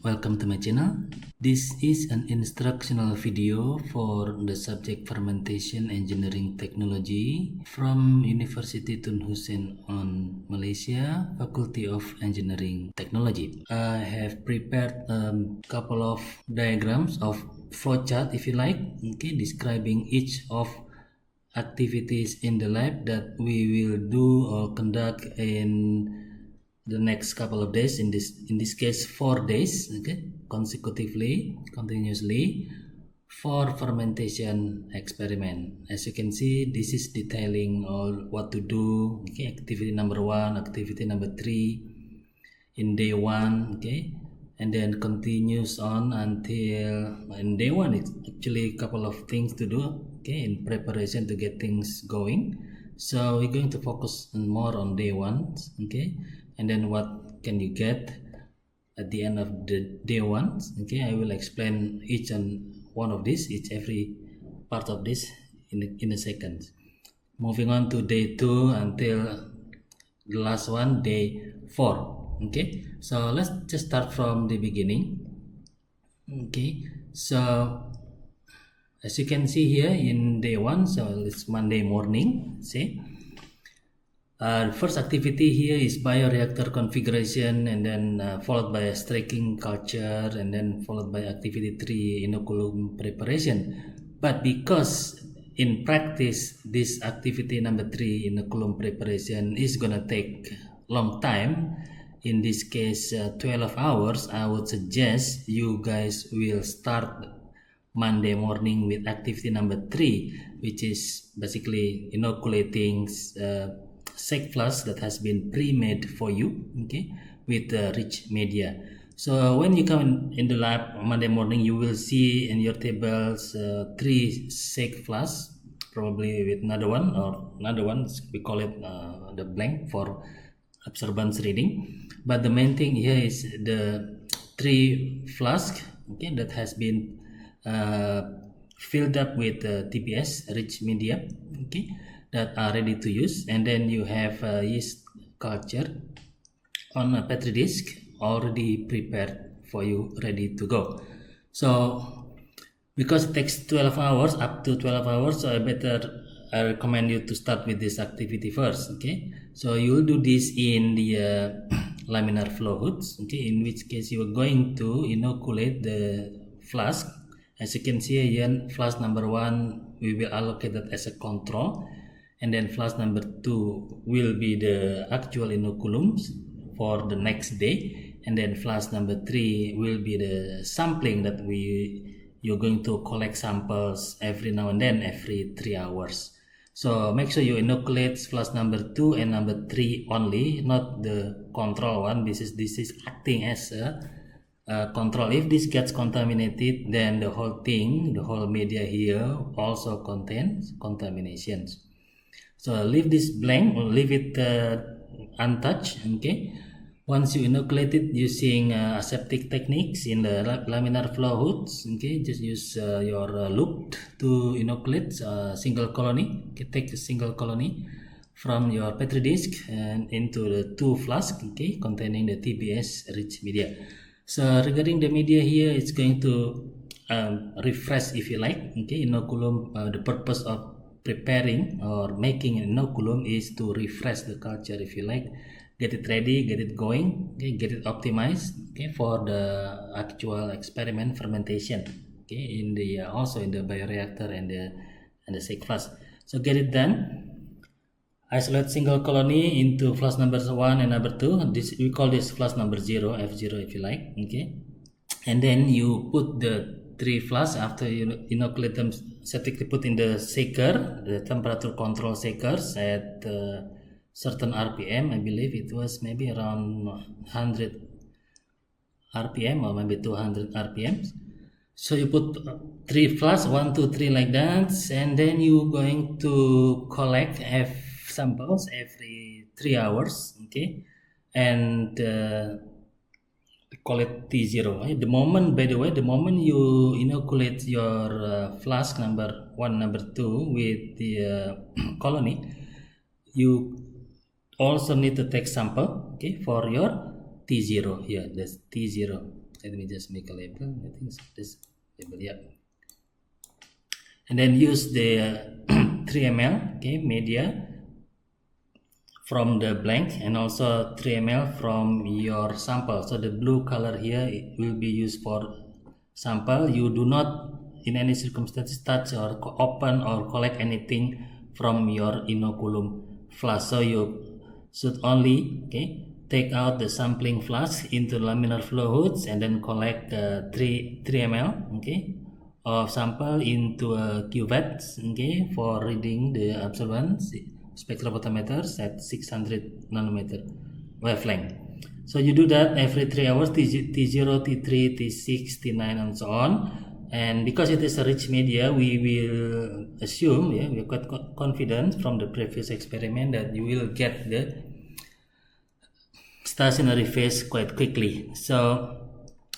Welcome to my channel. This is an instructional video for the subject Fermentation Engineering Technology from University Tun Hussein on Malaysia, Faculty of Engineering Technology. I have prepared a couple of diagrams of flowchart, if you like, describing each of activities in the lab that we will do or conduct in the next couple of days, in this case 4 days, continuously for fermentation experiment. As you can see, this is detailing all what to do. Activity number 1, activity number 3 in day 1, and then continues on until in day 1. It's actually a couple of things to do, in preparation to get things going. So we're going to focus more on day 1, and then what can you get at the end of the day 1. I will explain each and one of these, every part of this in a second. Moving on to day 2 until the last one, day 4. So let's just start from the beginning. So as you can see here in day 1, so it's Monday morning. First activity here is bioreactor configuration, and then followed by a stacking culture, and then followed by activity 3, inoculum preparation. But because in practice this activity number 3, inoculum preparation, is gonna take long time, in this case 12 hours, I would suggest you guys will start Monday morning with activity number 3, which is basically inoculating shake flask that has been pre-made for you, with rich media. So when you come in the lab Monday morning, you will see in your tables 3 shake flasks, probably with another one, we call it the blank for absorbance reading. But the main thing here is the 3 flask, that has been filled up with TPS rich media, that are ready to use. And then you have yeast culture on a petri dish already prepared for you, ready to go. So because it takes 12 hours, up to 12 hours, so I recommend you to start with this activity first. So you will do this in the laminar flow hoods, in which case you are going to inoculate the flask. As you can see here, flask number 1 we will allocate that as a control, and then flask number 2 will be the actual inoculums for the next day, and then flask number 3 will be the sampling that you're going to collect samples every now and then, every 3 hours. So make sure you inoculate flask number 2 and number 3 only, not the control one. This is acting as a control. If this gets contaminated, then the whole media here also contains contaminations. So leave this blank, or leave it untouched. Once you inoculate it using aseptic techniques in the laminar flow hoods, just use your loop to inoculate a single colony. Take a single colony from your petri dish and into the 2 flasks, containing the TPS rich media. So regarding the media here, it's going to refresh, if you like, inoculum. The purpose of preparing or making an inoculum is to refresh the culture, if you like, get it ready, get it going, get it optimized, for the actual experiment fermentation, in the also in the bioreactor and the shake flask. So get it done. Isolate single colony into flask number 1 and number 2. We call this flask number 0, F0, if you like. And then you put the 3 flasks after you inoculate them, septically put in the shaker, the temperature control shakers at certain RPM. I believe it was maybe around 100 RPM or maybe 200 RPM. So you put 3 flasks, 1, 2, 3 like that, and then you're going to collect samples every 3 hours, and call it T0. The moment you inoculate your flask number 1, number 2 with the colony, you also need to take sample, for your T0 here. That's T0. Let me just make a label. I think it's this label, yeah. And then use the 3 ml, okay, media from the blank, and also 3 ml from your sample. So the blue color here, it will be used for sample. You do not in any circumstances touch or open or collect anything from your inoculum flask. So you should only, okay, take out the sampling flask into laminar flow hoods and then collect 3 ml, okay, of sample into a cuvette, okay, for reading the absorbance spectrophotometers at 600 nanometer wavelength. So you do that every 3 hours, T0, T3, T6, T9, and so on. And because it is a rich media, we will assume, yeah, we are quite confident from the previous experiment that you will get the stationary phase quite quickly. So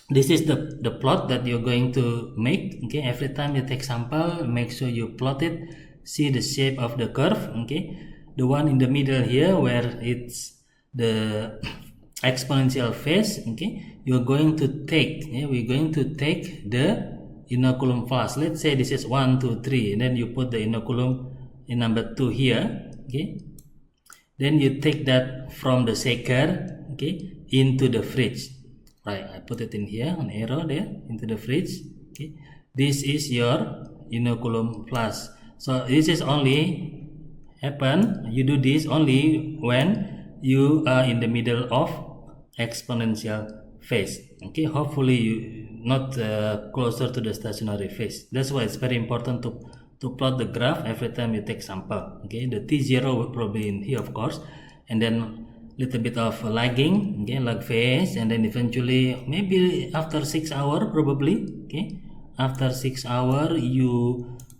this is the plot that you're going to make, okay. Every time you take sample, make sure you plot it, see the shape of the curve, okay. The one in the middle here where it's the exponential phase, okay, you're going to take, yeah, we're going to take the inoculum flask. Let's say this is 1, 2, 3, and then you put the inoculum in number 2 here, okay. Then you take that from the shaker, okay, into the fridge. Right, I put it in here, an arrow there, into the fridge, okay. This is your inoculum flask. So this is only happen, you do this only when you are in the middle of exponential phase, okay. Hopefully you not closer to the stationary phase. That's why it's very important to plot the graph every time you take sample, okay. The T0 will probably in here, of course, and then little bit of lagging, okay, lag phase, and then eventually maybe after 6 hours probably, okay, after 6 hours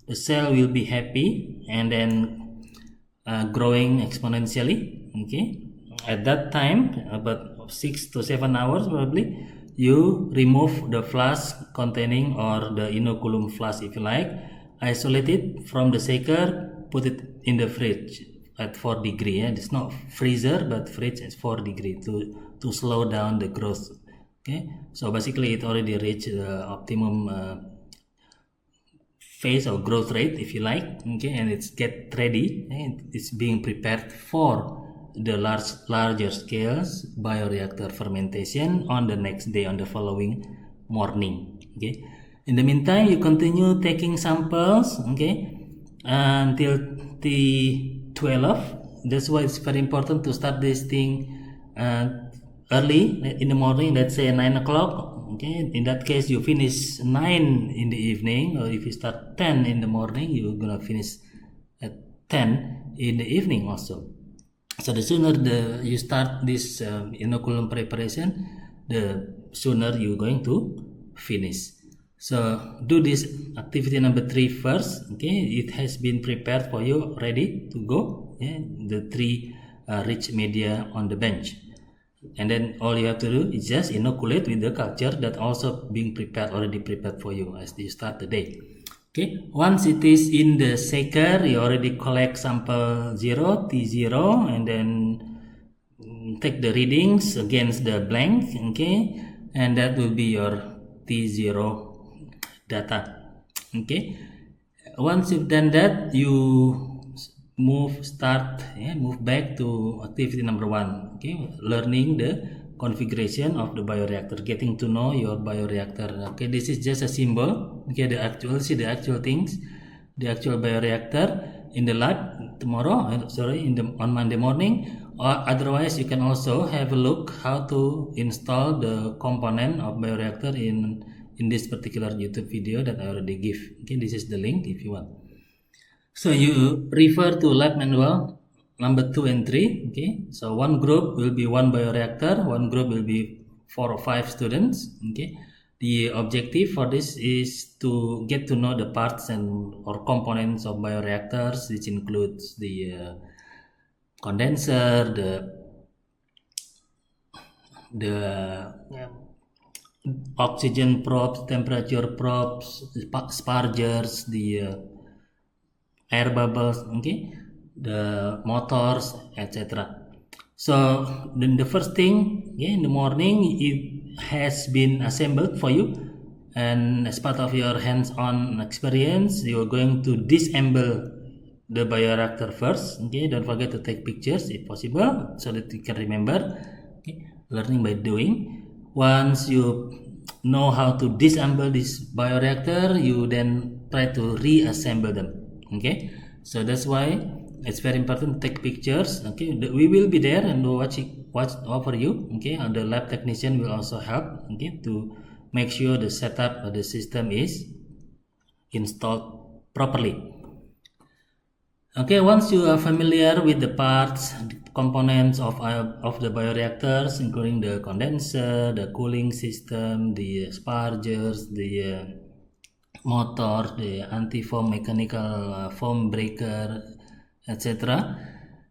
the cell will be happy and then growing exponentially, okay. At that time, about 6 to 7 hours probably, you remove the flask containing, or the inoculum flask if you like, isolate it from the shaker, put it in the fridge at 4 degree. Yeah? It's not freezer, but fridge at 4 degree to slow down the growth, okay. So basically it already reached the optimum phase or growth rate if you like, okay, and it's get ready, and it's being prepared for the larger scales bioreactor fermentation on the next day, on the following morning, okay. In the meantime, you continue taking samples, okay, until T12. That's why it's very important to start this thing early in the morning, let's say 9 o'clock, okay. In that case, you finish 9 in the evening, or if you start 10 in the morning, you're gonna finish at 10 in the evening also. So the sooner you start this inoculum preparation, the sooner you're going to finish. So do this activity number 3 first, okay. It has been prepared for you, ready to go, yeah? The 3 rich media on the bench, and then all you have to do is just inoculate with the culture that also being prepared, already prepared for you as you start the day. Okay, once it is in the shaker, you already collect sample 0, T0, and then take the readings against the blank, okay, and that will be your T0 data, okay. Once you've done that, you move back to activity number 1, okay, learning the configuration of the bioreactor, getting to know your bioreactor, okay. This is just a symbol, okay. The actual things, the actual bioreactor in the lab tomorrow, on Monday morning, or otherwise you can also have a look how to install the component of bioreactor in this particular YouTube video that I already give, okay. This is the link if you want. So you refer to lab manual number 2 and 3, okay. So one group will be 1 bioreactor, one group will be 4 or 5 students, okay. The objective for this is to get to know the parts or components of bioreactors, which includes the condenser, the oxygen probes, temperature probes, spargers, the air bubbles, okay, the motors, etc. So then the first thing, in the morning, it has been assembled for you, and as part of your hands-on experience, you are going to disassemble the bioreactor first. Okay, don't forget to take pictures if possible, so that you can remember. Okay, learning by doing. Once you know how to disassemble this bioreactor, you then try to reassemble them. Okay, so that's why it's very important to take pictures. Okay, we will be there and watch over you. Okay, and the lab technician will also help. Okay, to make sure the setup of the system is installed properly. Okay, once you are familiar with the parts, components of the bioreactors, including the condenser, the cooling system, the spargers, the motor, the anti-foam mechanical foam breaker, etc.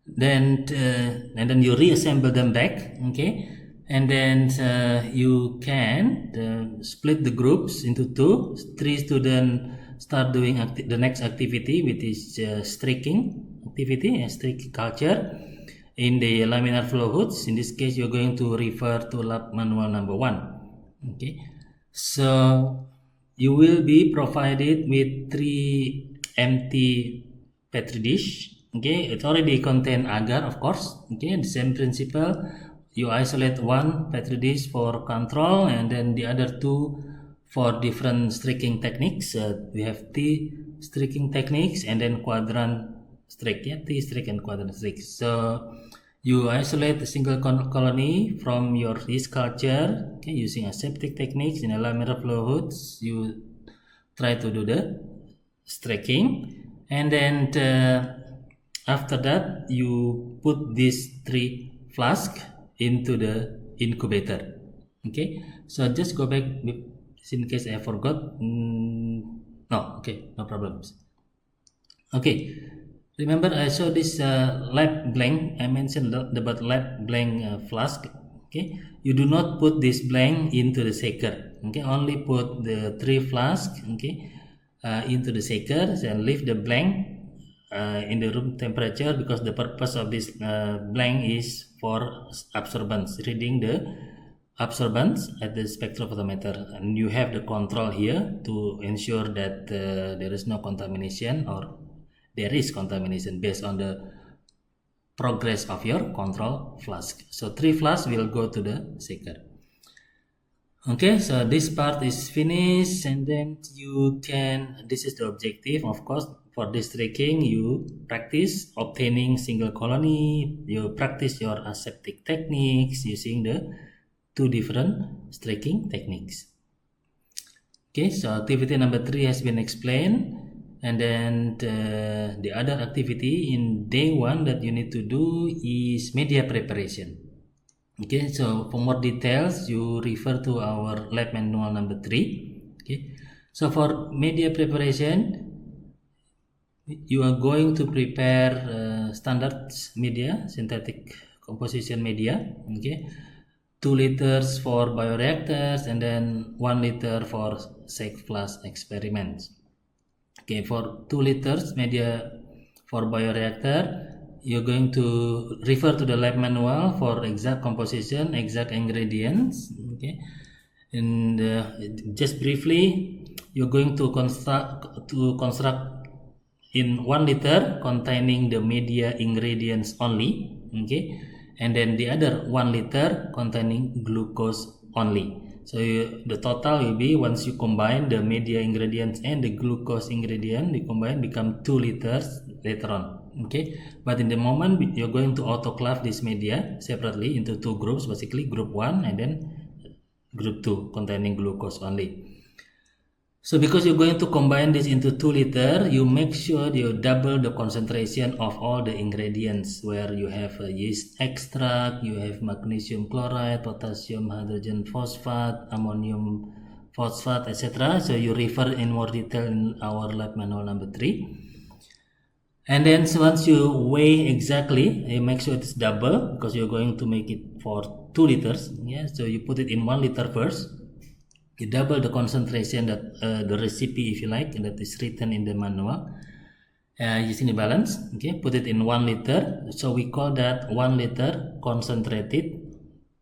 Then and then you reassemble them back. Okay, and then you can split the groups into two. 3 students start doing the next activity, which is streaking activity, streak culture in the laminar flow hoods. In this case, you're going to refer to lab manual number 1. Okay, so you will be provided with 3 empty petri dish. Okay, it already contain agar, of course. Okay, the same principle. You isolate 1 petri dish for control, and then the other 2 for different streaking techniques. We have T streaking techniques and then quadrant streak. Yeah, T streak and quadrant streak. So you isolate a single colony from your yeast culture, okay, using aseptic techniques in a laminar flow hoods. You try to do the streaking, and then after that you put these 3 flasks into the incubator. Okay, so just go back in case I forgot. No, okay, no problems. Okay, remember I saw this lab blank. I mentioned about lab blank flask. Okay, you do not put this blank into the shaker. Okay, only put the 3 flasks. Okay, into the shaker and leave the blank in the room temperature, because the purpose of this blank is for absorbance, reading the absorbance at the spectrophotometer, and you have the control here to ensure that there is no contamination, or there is contamination based on the progress of your control flask. So 3 flasks will go to the shaker. Okay, so this part is finished, and then you can, this is the objective, of course. For this streaking, you practice obtaining single colony, you practice your aseptic techniques using the 2 different streaking techniques. Okay, so activity number 3 has been explained, and then the other activity in day 1 that you need to do is media preparation. Okay, so for more details, you refer to our lab manual number 3. Okay, so for media preparation, you are going to prepare standard media, synthetic composition media. Okay, 2 liters for bioreactors, and then 1 liter for shake flask experiments. Okay, for 2 liters media for bioreactor, you're going to refer to the lab manual for exact composition, exact ingredients. Okay, and just briefly, you're going to construct in 1 liter containing the media ingredients only. Okay, and then the other 1 liter containing glucose only. So the total will be, once you combine the media ingredients and the glucose ingredient, they combine become 2 liters later on. Okay, but in the moment you're going to autoclave this media separately into 2 groups, basically group 1 and then group 2 containing glucose only. So because you're going to combine this into 2 liter, you make sure you double the concentration of all the ingredients, where you have yeast extract, you have magnesium chloride, potassium hydrogen phosphate, ammonium phosphate, etc. So you refer in more detail in our lab manual number 3. And then once you weigh exactly, you make sure it's double, because you're going to make it for 2 liters. Yeah, so you put it in 1 liter first. You double the concentration that the recipe, if you like, that is written in the manual, using the balance. Okay, put it in 1 liter. So we call that 1 liter concentrated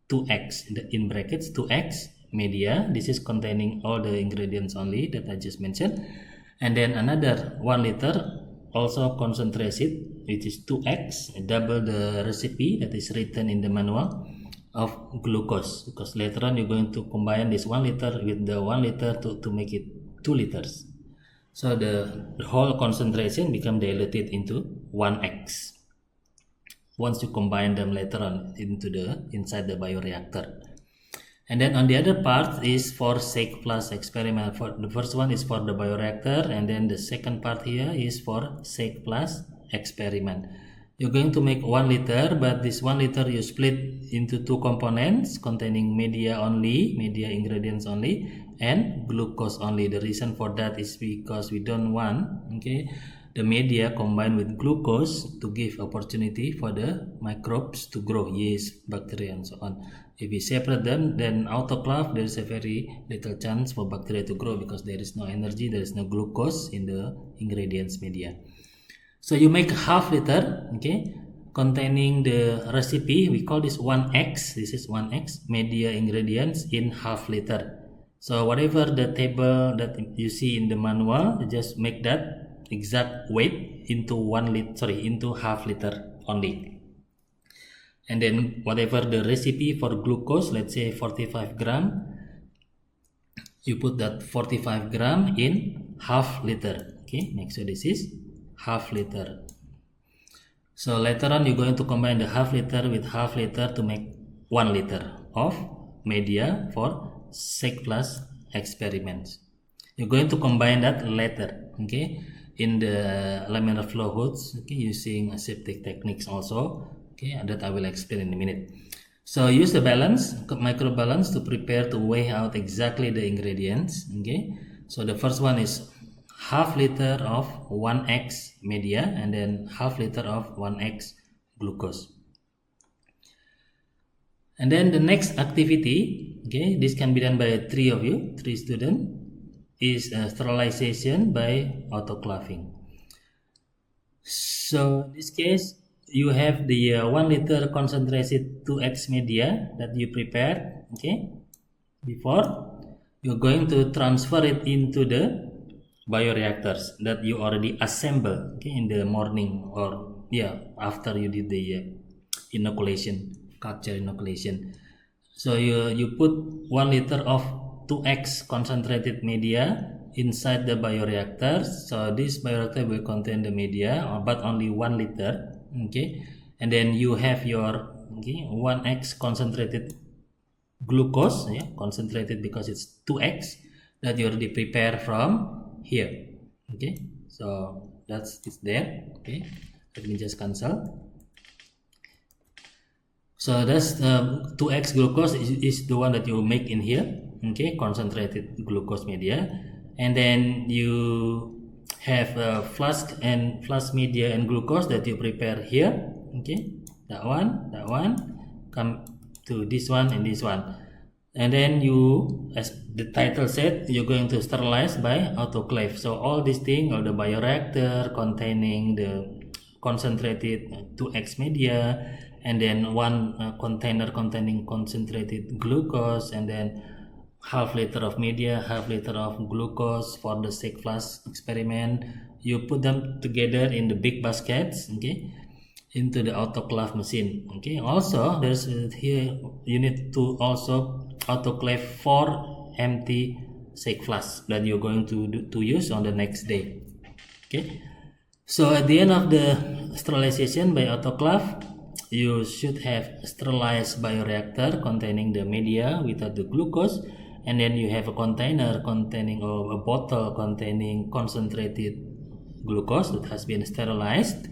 2x, in brackets 2x media. This is containing all the ingredients only that I just mentioned. And then another 1 liter also concentrated, which is 2x, double the recipe that is written in the manual, of glucose, because later on you're going to combine this 1 liter with the 1 liter to make it 2 liters. So the whole concentration become diluted into 1x once you combine them later on inside the bioreactor. And then on the other part is for SEG+ experiment. For the first one is for the bioreactor, and then the second part here is for SEG+ experiment. You're going to make 1 liter, but this 1 liter you split into 2 components containing media ingredients only, and glucose only. The reason for that is because we don't want, the media combined with glucose to give opportunity for the microbes to grow, yeast, bacteria, and so on. If we separate them, then autoclave, there is a very little chance for bacteria to grow because there is no energy, there is no glucose in the ingredients media. So you make half liter, containing the recipe. We call this 1x. This is 1x media ingredients in half liter. So whatever the table that you see in the manual, just make that exact weight into into half liter only. And then whatever the recipe for glucose, let's say 45 gram, you put that 45 gram in half liter. Okay, next, so this is half liter. So later on you're going to combine the half liter with half liter to make 1 liter of media for SEG+ experiments. You're going to combine that later, in the laminar flow hoods, using aseptic techniques also, that I will explain in a minute. So use the microbalance to prepare to weigh out exactly the ingredients. So the first one is half liter of 1x media, and then half liter of 1x glucose. And then the next activity, this can be done by 3 students, is sterilization by autoclaving. So in this case, you have the 1 liter concentrated 2x media that you prepared, before. You're going to transfer it into the bioreactors that you already assemble, in the morning, or after you did the culture inoculation. So you put 1 liter of 2x concentrated media inside the bioreactor. So this bioreactor will contain the media, but only 1 liter. And then you have your 1x concentrated glucose, concentrated because it's 2x, that you already prepare from here. So it's there. Let me just cancel. So that's 2x glucose is the one that you make in here, concentrated glucose media. And then you have a flask media and glucose that you prepare here. That one, come to this one and this one. And then you, as the title said, you're going to sterilize by autoclave. So all these things, all the bioreactor containing the concentrated 2x media, and then one container containing concentrated glucose, and then half liter of media, half liter of glucose for the SEG+ experiment. You put them together in the big baskets, into the autoclave machine. Also there's here you need to also autoclave 4 empty SEG flasks that you're going to use on the next day. So at the end of the sterilization by autoclave, you should have sterilized bioreactor containing the media without the glucose, and then you have a container containing, or a bottle containing concentrated glucose that has been sterilized.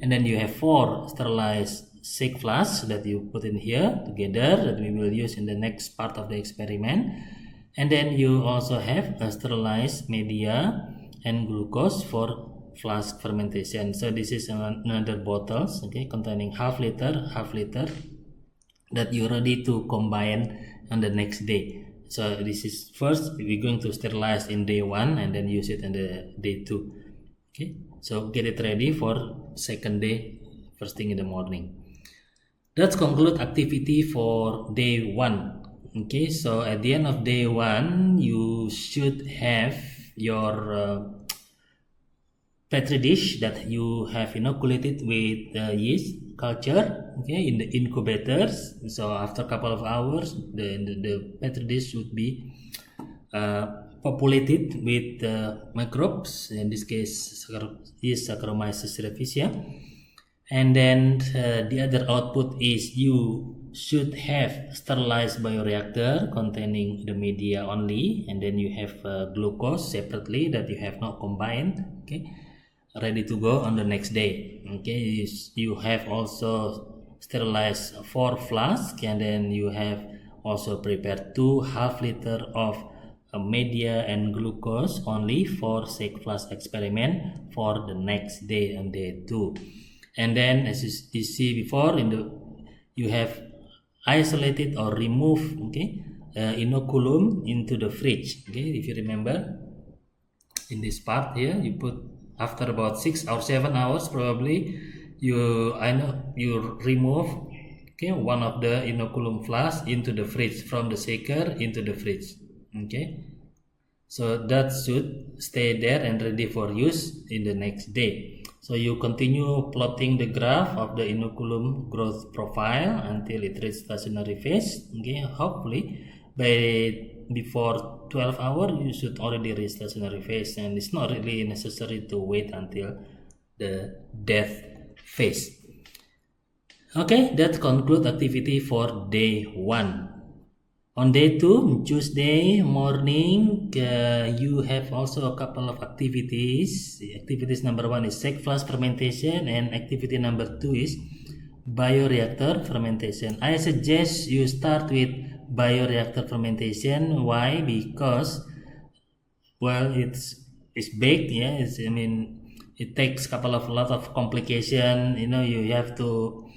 And then you have 4 sterilized SEG flasks that you put in here together that we will use in the next part of the experiment. And then you also have a sterilized media and glucose for flask fermentation. So this is another bottles, containing half liter that you're ready to combine on the next day. So this is first we're going to sterilize in day 1 and then use it in the day 2. Okay, so get it ready for second day, first thing in the morning. That's conclude activity for day 1. Okay, so at the end of day 1, you should have your petri dish that you have inoculated with yeast culture, okay, in the incubators. So after a couple of hours, the petri dish would be populated with microbes, in this case yeast Saccharomyces cerevisiae. And then the other output is you should have sterilized bioreactor containing the media only, and then you have glucose separately that you have not combined, okay, ready to go on the next day. Okay, you have also sterilized 4 flasks, and then you have also prepared 2 half liter of media and glucose only for shake flask experiment for the next day on day 2. And then as you see before, you have isolated or removed, okay, inoculum into the fridge. Okay, if you remember, in this part here, you put after about 6 or 7 hours probably, you remove, okay, one of the inoculum flask into the fridge, from the shaker into the fridge. Okay, so that should stay there and ready for use in the next day. So you continue plotting the graph of the inoculum growth profile until it reaches stationary phase. Okay, hopefully before 12 hours you should already reach stationary phase, and it's not really necessary to wait until the death phase. Okay, that concludes activity for day 1. On day 2, Tuesday morning, you have also a couple of activities. Activities number 1 is shake flask fermentation, and activity number 2 is bioreactor fermentation. I suggest you start with bioreactor fermentation. Why? Because, well, it's baked, yeah. It takes a lot of complication. You have to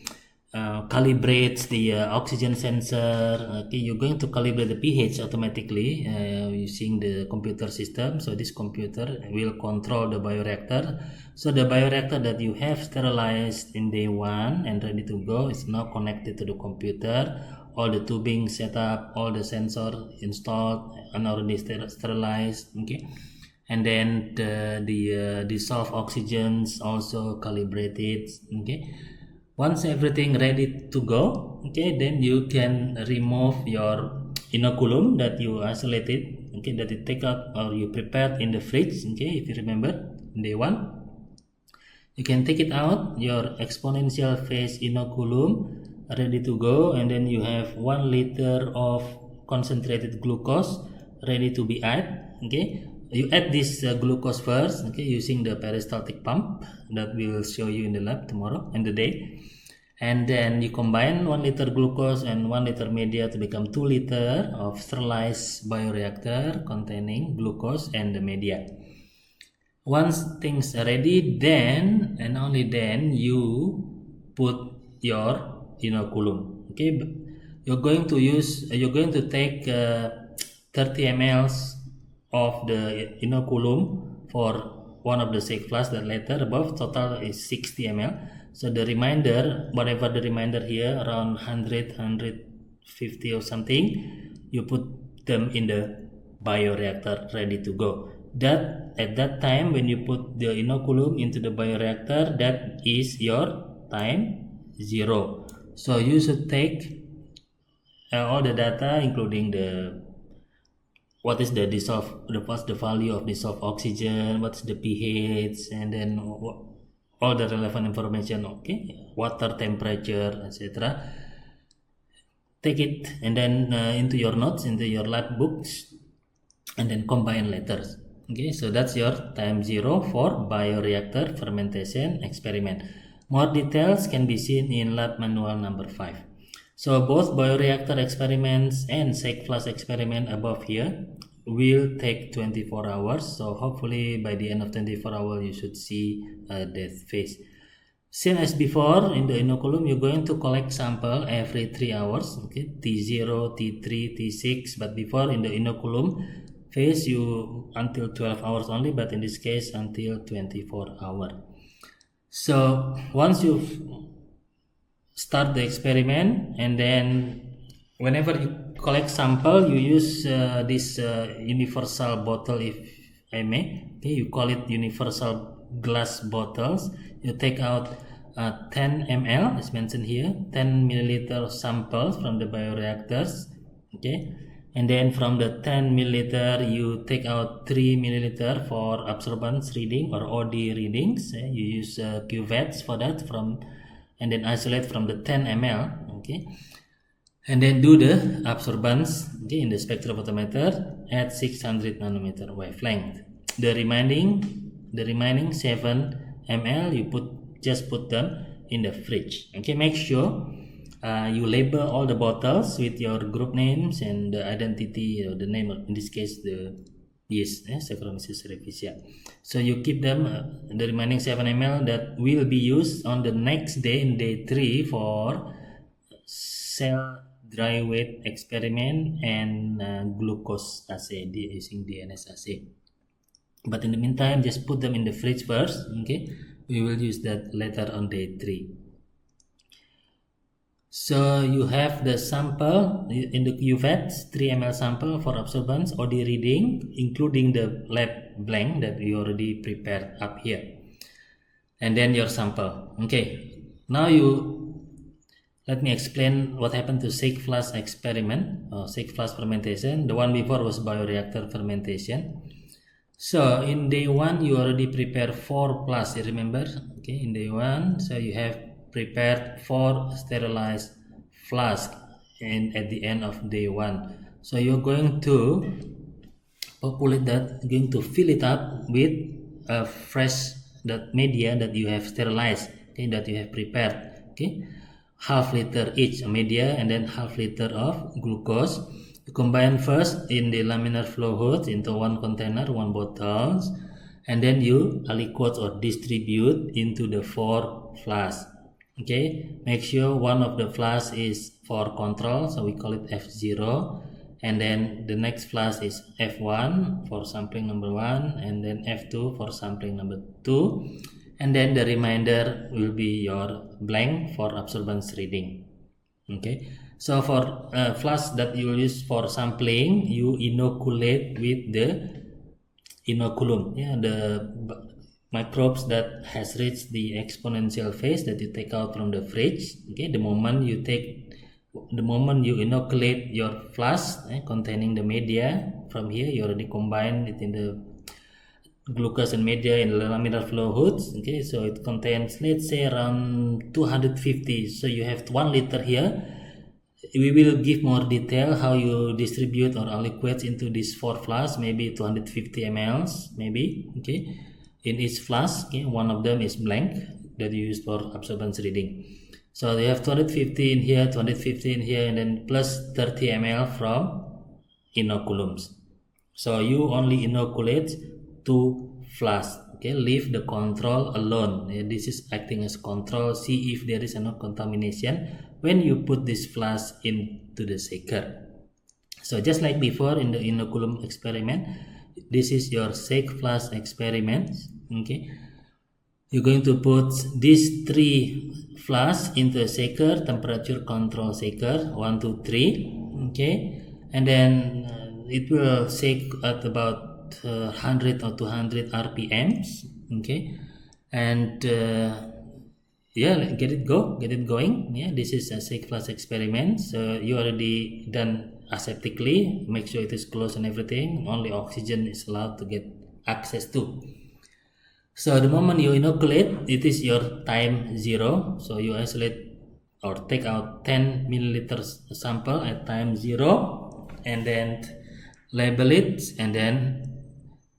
calibrate the oxygen sensor. Okay, you're going to calibrate the pH automatically using the computer system. So this computer will control the bioreactor. So the bioreactor that you have sterilized in day 1 and ready to go is now connected to the computer. All the tubing set up, all the sensor installed and already sterilized. Okay, and then the dissolved oxygens also calibrated. Okay, once everything ready to go, okay, then you can remove your inoculum that you isolated, okay, that you take out or you prepared in the fridge. Okay, if you remember day 1, you can take it out, your exponential phase inoculum ready to go, and then you have 1 liter of concentrated glucose ready to be added. Okay, you add this glucose first, okay, using the peristaltic pump that we will show you in the lab tomorrow and the day. And then you combine 1 liter glucose and 1 liter media to become 2 liter of sterilized bioreactor containing glucose and the media. Once things are ready, then and only then you put your inoculum. Okay, you're going to take 30 ml of the inoculum for one of the shake flasks that later above. Total is 60 ml. So the remainder, whatever the remainder here, around 150 or something, you put them in the bioreactor ready to go. That at that time when you put the inoculum into the bioreactor, that is your time 0. So you should take all the data, including what is the value of dissolved oxygen, what's the pH, and then all the relevant information. Okay, water temperature, etc. Take it and then into your notes, into your lab books, and then combine letters. Okay, so that's your time 0 for bioreactor fermentation experiment. More details can be seen in lab manual number 5. So both bioreactor experiments and shake flask experiment above here will take 24 hours. So hopefully by the end of 24 hours you should see a death phase. Same as before, in the inoculum you're going to collect sample every 3 hours. Okay, T0, T3, T6. But before, in the inoculum, phase you until 12 hours only, but in this case until 24 hours. So once you start the experiment, and then whenever you collect sample, you use this universal bottle, if I may. Okay, you call it universal glass bottles. You take out 10 ml, as mentioned here, 10 milliliter samples from the bioreactors. Okay, and then from the 10 milliliter, you take out 3 milliliter for absorbance reading or OD readings. You use cuvettes for that, and then isolate from the 10 ml. Okay, and then do the absorbance, okay, in the spectrophotometer at 600 nanometer wavelength. The remaining 7 ml you just put them in the fridge. Okay, make sure you label all the bottles with your group names and the identity, or the name of, in this case, the Saccharomyces cerevisiae. So you keep them, the remaining 7 ml that will be used on the next day, in day 3, for cell dry weight experiment and glucose assay using DNS assay. But in the meantime, just put them in the fridge first. Okay, we will use that later on day 3. So you have the sample in the cuvettes, 3 ml sample for absorbance, OD reading, including the lab blank that we already prepared up here, and then your sample. Okay, now let me explain what happened to shake flask experiment, or shake flask fermentation. The one before was bioreactor fermentation. So in day 1, you already prepared 4 plus, you remember? Okay, in day 1, so you have prepared 4 sterilized flasks at the end of day 1. So you're going to populate that, going to fill it up with fresh that media that you have sterilized, okay, that you have prepared. Okay, half liter each media, and then half liter of glucose. You combine first in the laminar flow hood into one container, 1 bottles, and then you aliquot or distribute into the 4 flasks. Okay, make sure one of the flasks is for control, so we call it F0, and then the next flask is F1 for sampling number 1, and then F2 for sampling number 2, and then the remainder will be your blank for absorbance reading. Okay, so for flask that you will use for sampling, you inoculate with the inoculum, the microbes that has reached the exponential phase that you take out from the fridge. Okay, the moment you inoculate your flask containing the media, from here you already combine it in the glucose and media in the laminar flow hoods. Okay, so it contains, let's say, around 250. So you have 1 liter here. We will give more detail how you distribute or aliquot into these 4 flasks, maybe 250 mLs, maybe. Okay, in each flask. Okay, one of them is blank that you use for absorbance reading. So you have 250 in here, 250 in here, and then plus 30 ml from inoculums. So you only inoculate 2 flasks. Okay, leave the control alone. This is acting as control. See if there is no contamination when you put this flask into the shaker. So just like before in the inoculum experiment, this is your shake flask experiment. Okay, you're going to put these 3 flasks into a shaker, temperature control shaker, 1, 2, 3. Okay, and then it will shake at about 100 or 200 RPMs. Okay, and get it going. Yeah, this is a shake flask experiment. So you already done aseptically, make sure it is closed and everything. Only oxygen is allowed to get access to. So the moment you inoculate, it is your time 0. So you isolate or take out 10 milliliters sample at time 0, and then label it, and then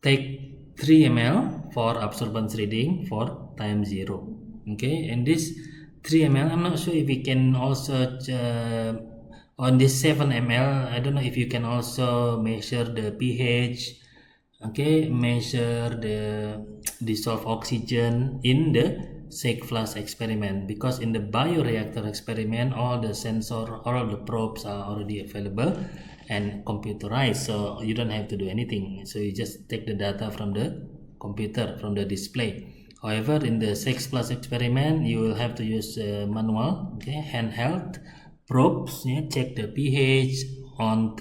take 3 ml for absorbance reading for time 0. Okay, and this 3 ml, I'm not sure if we can also on this 7 ml, I don't know if you can also measure the pH. Okay, measure the dissolved oxygen in the shake flask experiment, because in the bioreactor experiment all the sensor, all the probes are already available, and computerized, so you don't have to do anything. So you just take the data from the computer, from the display. However, in the 6 plus experiment, you will have to use manual, okay, handheld probes, yeah, check the pH on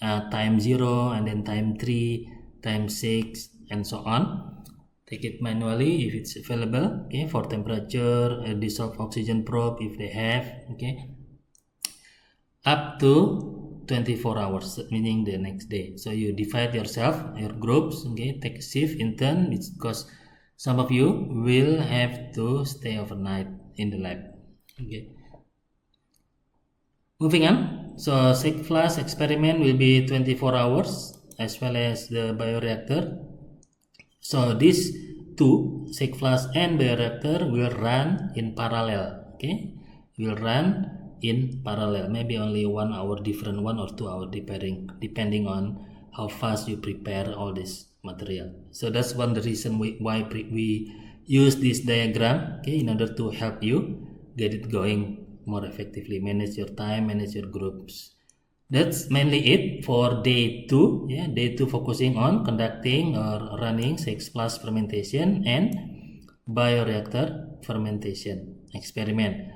time 0 and then time 3, time 6, and so on. Take it manually if it's available, okay, for temperature, dissolved oxygen probe if they have, okay, up to 24 hours, meaning the next day. So you divide yourself, your groups, okay, take a shift in turn, because some of you will have to stay overnight in the lab, okay. Moving on, so 6 plus experiment will be 24 hours as well as the bioreactor. So these two, 6 plus and bioreactor, will run in parallel, okay, will run in parallel, maybe only 1 hour different, 1 or 2 hours depending on how fast you prepare all this material. So that's one the reason why we use this diagram, okay, in order to help you get it going more effectively, manage your time, manage your groups. That's mainly it for day 2. Yeah, day 2 focusing on conducting or running 6 plus fermentation and bioreactor fermentation experiment.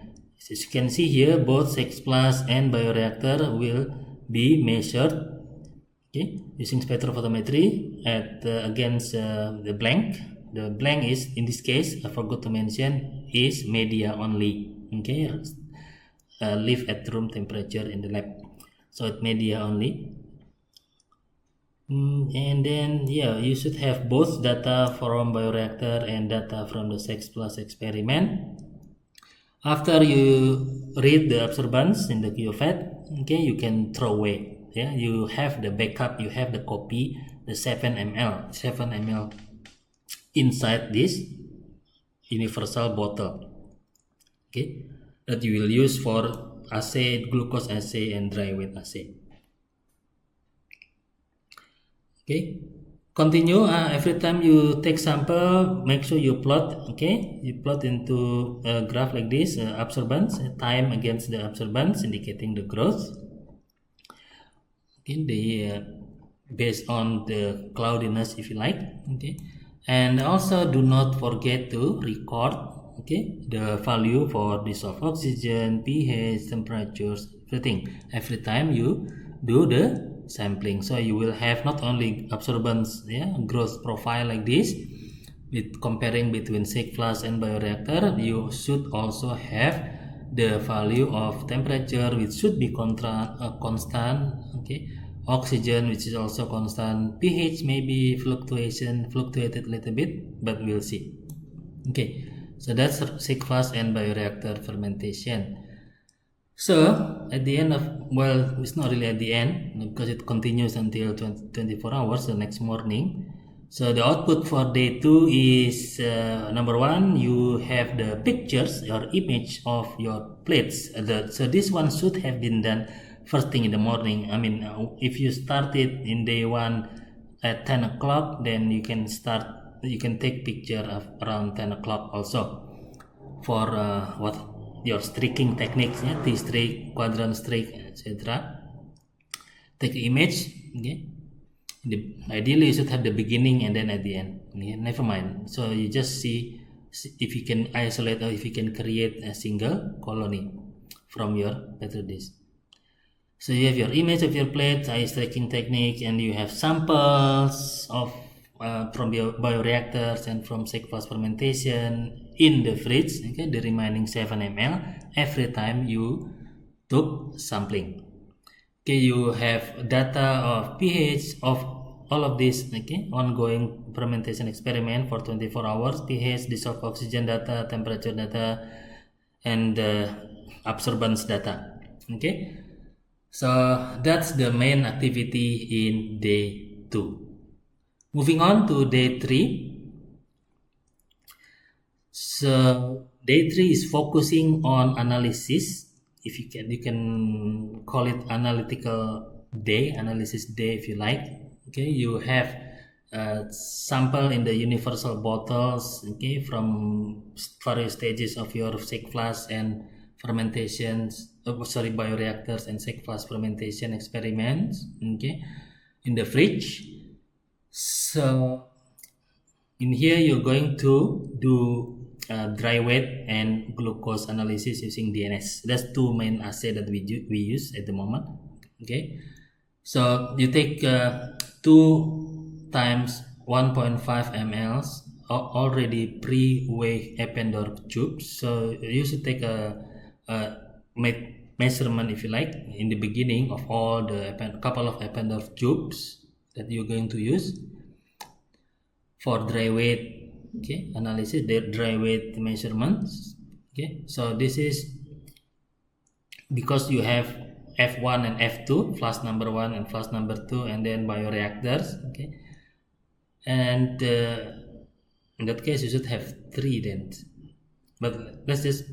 As you can see here, both 6 plus and bioreactor will be measured, okay, using spectrophotometry at against the blank. The blank is, in this case, I forgot to mention, is media only, okay, live at room temperature in the lab. So it's media only. And then, yeah, you should have both data from bioreactor and data from the 6 plus experiment. After you read the absorbance in the QFAT, okay, you can throw away. Yeah, you have the backup, you have the copy, the 7 ml inside this universal bottle, okay, that you will use for assay, glucose assay and dry weight assay. Okay, continue. Every time you take sample, make sure you plot, okay, you plot into a graph like this, absorbance, time against the absorbance, indicating the growth, okay, based on the cloudiness, if you like, okay. And also do not forget to record, okay, the value for dissolved oxygen, pH, temperatures, everything, every time you do the sampling. So you will have not only absorbance, yeah, growth profile like this, with comparing between 6 plus and bioreactor, you should also have the value of temperature, which should be constant, okay, oxygen, which is also constant, pH maybe fluctuated a little bit, but we'll see, okay. So that's 6 plus and bioreactor fermentation. So at the end of, well, it's not really at the end because it continues until 24 hours the next morning. So the output for day 2 is number 1, you have the pictures or image of your plates. So this one should have been done first thing in the morning. I mean, if you started in day 1 at 10 o'clock, then you can take picture of around 10 o'clock also for your streaking techniques, yeah, T-streak, quadrant streak, etc. Take image, okay. Ideally you should have the beginning and then at the end, okay? Never mind. So you just see if you can isolate or if you can create a single colony from your petri dish. So you have your image of your plate, ice tracking technique, and you have samples of from your bioreactors and from 6 plus fermentation in the fridge, okay, the remaining 7 ml every time you took sampling. Okay, you have data of pH of all of this, okay, ongoing fermentation experiment for 24 hours, pH, dissolved oxygen data, temperature data, and absorbance data, okay. So that's the main activity in day 2. Moving on to day 3. So day 3 is focusing on analysis. If you can call it analytical day, analysis day if you like. Okay, you have sample in the universal bottles, okay, from various stages of your 6 plus and fermentations bioreactors and sec flask fermentation experiments, okay, in the fridge. So in here you're going to do dry weight and glucose analysis using DNS. That's two main assay that we use at the moment. Okay, so you take 2 times 1.5 ml already pre-weigh Eppendorf tubes. So you should take a measurement, if you like, in the beginning of all the couple of Eppendorf tubes that you're going to use for dry weight, okay, analysis, the dry weight measurements. Okay, so this is because you have F1 and F2, flask number 1 and flask number 2, and then bioreactors. Okay, and in that case you should have 3 then, but let's just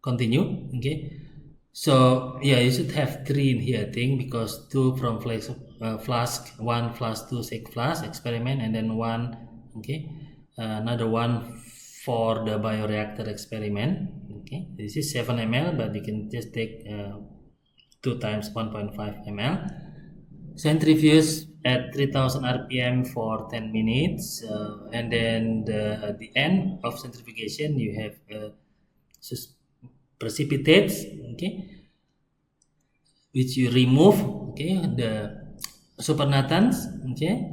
continue. Okay, so yeah, you should have 3 in here, I think, because 2 from flask 1, flask 2 sec flask experiment, and then 1, okay, another one for the bioreactor experiment. Okay, this is 7 ml, but you can just take 2 times 1.5 ml. Centrifuge at 3000 rpm for 10 minutes, and then at the end of centrifugation you have precipitates, okay, which you remove, okay, the supernatants, okay,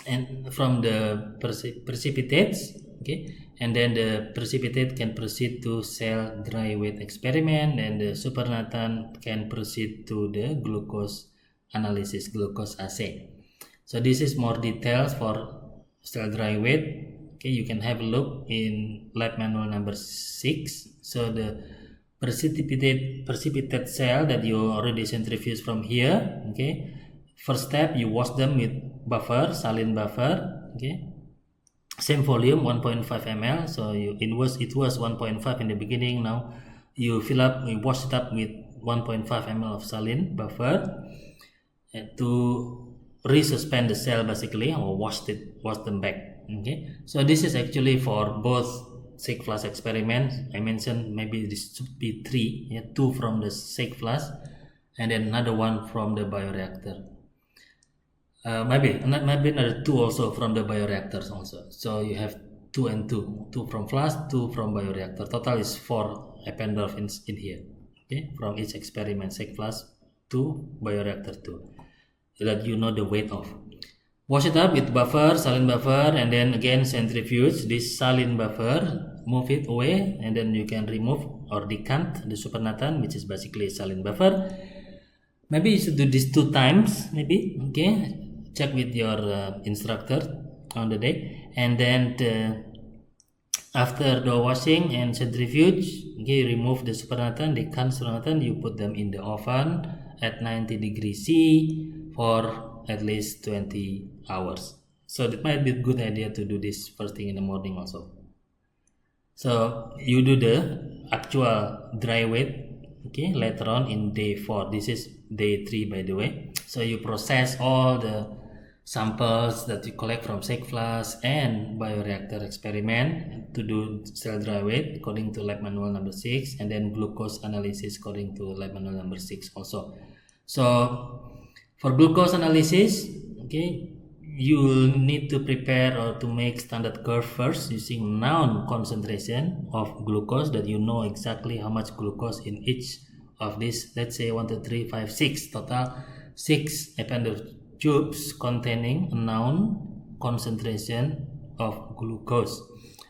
and from the precipitates, okay, and then the precipitate can proceed to cell dry weight experiment, and the supernatant can proceed to the glucose analysis, glucose assay. So this is more details for cell dry weight. Okay, you can have a look in lab manual number 6. So the precipitate cell that you already centrifuge from here, okay, first step you wash them with buffer, saline buffer, okay, same volume 1.5 ml. So it was 1.5 in the beginning. Now you wash it up with 1.5 ml of saline buffer to resuspend the cell basically, or wash them back. Okay, so this is actually for both sec flask experiments. I mentioned maybe this should be 3, yeah, 2 from the sec flask and then another one from the bioreactor. Maybe another 2 also from the bioreactors also. So you have 2 and 2 from flask, 2 from bioreactor. Total is 4 Eppendorf in here. Okay, from each experiment, sec flask 2, bioreactor 2, so that you know the weight of. Wash it up with buffer, saline buffer, and then again centrifuge this saline buffer, move it away, and then you can remove or decant the supernatant, which is basically saline buffer. Maybe you should do this 2 times, maybe. Okay, check with your instructor on the day, and then after the washing and centrifuge, okay, remove the supernatant, decant supernatant, you put them in the oven at 90 degrees C for at least 20 hours. So that might be a good idea to do this first thing in the morning also. So you do the actual dry weight, okay, later on in day 4. This is day 3, by the way. So you process all the samples that you collect from sec flask and bioreactor experiment to do cell dry weight according to lab manual number 6, and then glucose analysis according to lab manual number 6 also. So for glucose analysis, okay, you will need to prepare or to make standard curve first using known concentration of glucose, that you know exactly how much glucose in each of these, let's say 1, 2, 3, 5, 6, total 6 Eppendorf tubes containing a known concentration of glucose.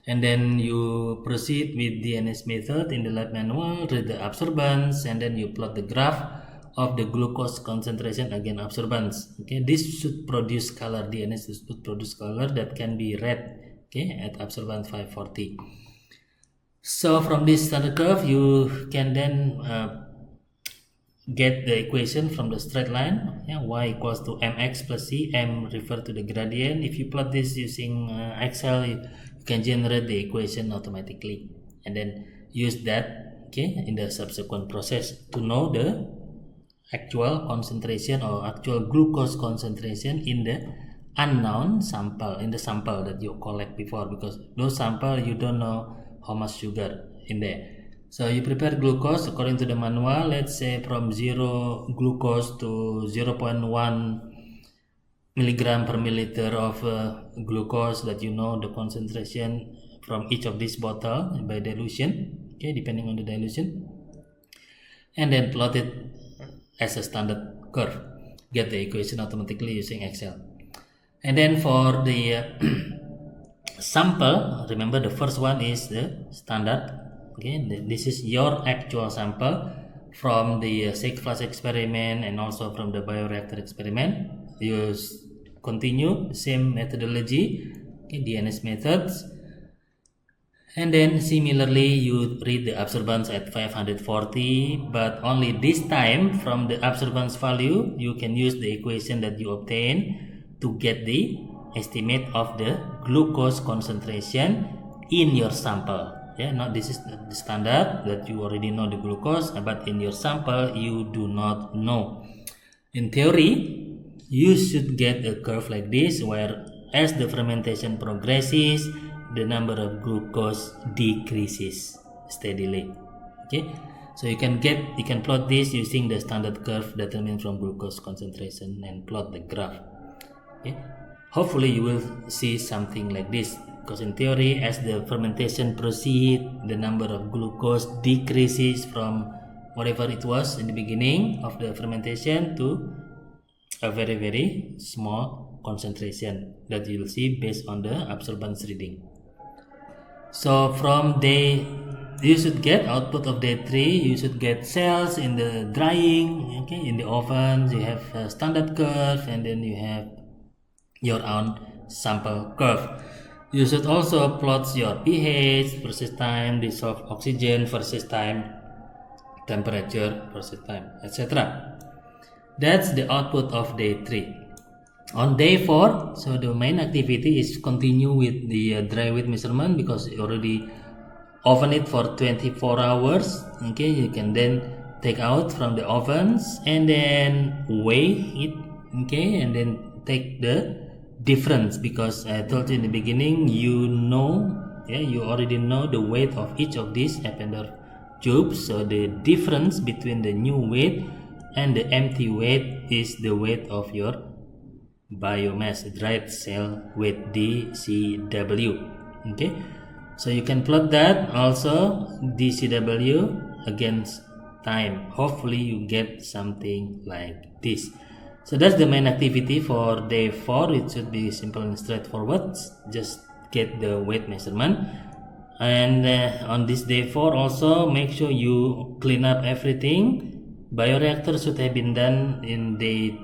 And then you proceed with DNS method in the lab manual, read the absorbance, and then you plot the graph of the glucose concentration against absorbance. Okay, this should produce color. DNS should produce color that can be read, okay, at absorbance 540. So from this standard curve, you can then get the equation from the straight line, yeah, y equals to mx plus c. M refer to the gradient. If you plot this using Excel, you can generate the equation automatically, and then use that, okay, in the subsequent process to know the actual concentration or actual glucose concentration in the unknown sample, in the sample that you collect before, because those sample you don't know how much sugar in there. So you prepare glucose according to the manual, let's say from 0 glucose to 0.1 milligram per milliliter of glucose, that you know the concentration from each of this bottle by dilution, okay, depending on the dilution, and then plot it as a standard curve. Get the equation automatically using Excel. And then for the sample, remember the first one is the standard. Okay, this is your actual sample from the Shake Flask experiment and also from the bioreactor experiment. You continue the same methodology, okay, DNS methods, and then similarly you read the absorbance at 540, but only this time from the absorbance value you can use the equation that you obtain to get the estimate of the glucose concentration in your sample. Yeah, now this is the standard that you already know the glucose, but in your sample you do not know. In theory, you should get a curve like this, where as the fermentation progresses, the number of glucose decreases steadily. Okay, so you can plot this using the standard curve determined from glucose concentration and plot the graph. Okay, hopefully you will see something like this, because in theory, as the fermentation proceeds, the number of glucose decreases from whatever it was in the beginning of the fermentation to a very, very small concentration that you will see based on the absorbance reading. So from you should get output of day 3, you should get cells in the drying, okay, in the ovens, you have a standard curve, and then you have your own sample curve. You should also plot your pH versus time, dissolved oxygen versus time, temperature versus time, etc. That's the output of day 3. On day 4, so the main activity is continue with the dry weight measurement, because you already oven it for 24 hours. Okay, you can then take out from the ovens and then weigh it. Okay, and then take the difference, because I told you in the beginning, you already know the weight of each of these Eppendorf tubes. So the difference between the new weight and the empty weight is the weight of your biomass, dried cell weight, DCW. Okay, so you can plot that also, DCW against time. Hopefully you get something like this. So that's the main activity for day 4. It should be simple and straightforward. Just get the weight measurement. And on this day 4 also, make sure you clean up everything. Bioreactor should have been done in day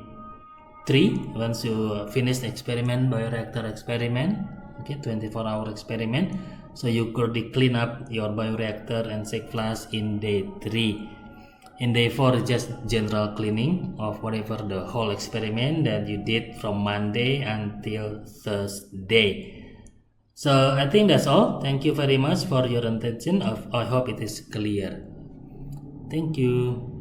3. Once you finish the experiment, bioreactor experiment, okay, 24-hour experiment. So you could clean up your bioreactor and Shake Flask in day 3. In day 4 is just general cleaning of whatever the whole experiment that you did from Monday until Thursday. So I think that's all. Thank you very much for your attention. I hope it is clear. Thank you.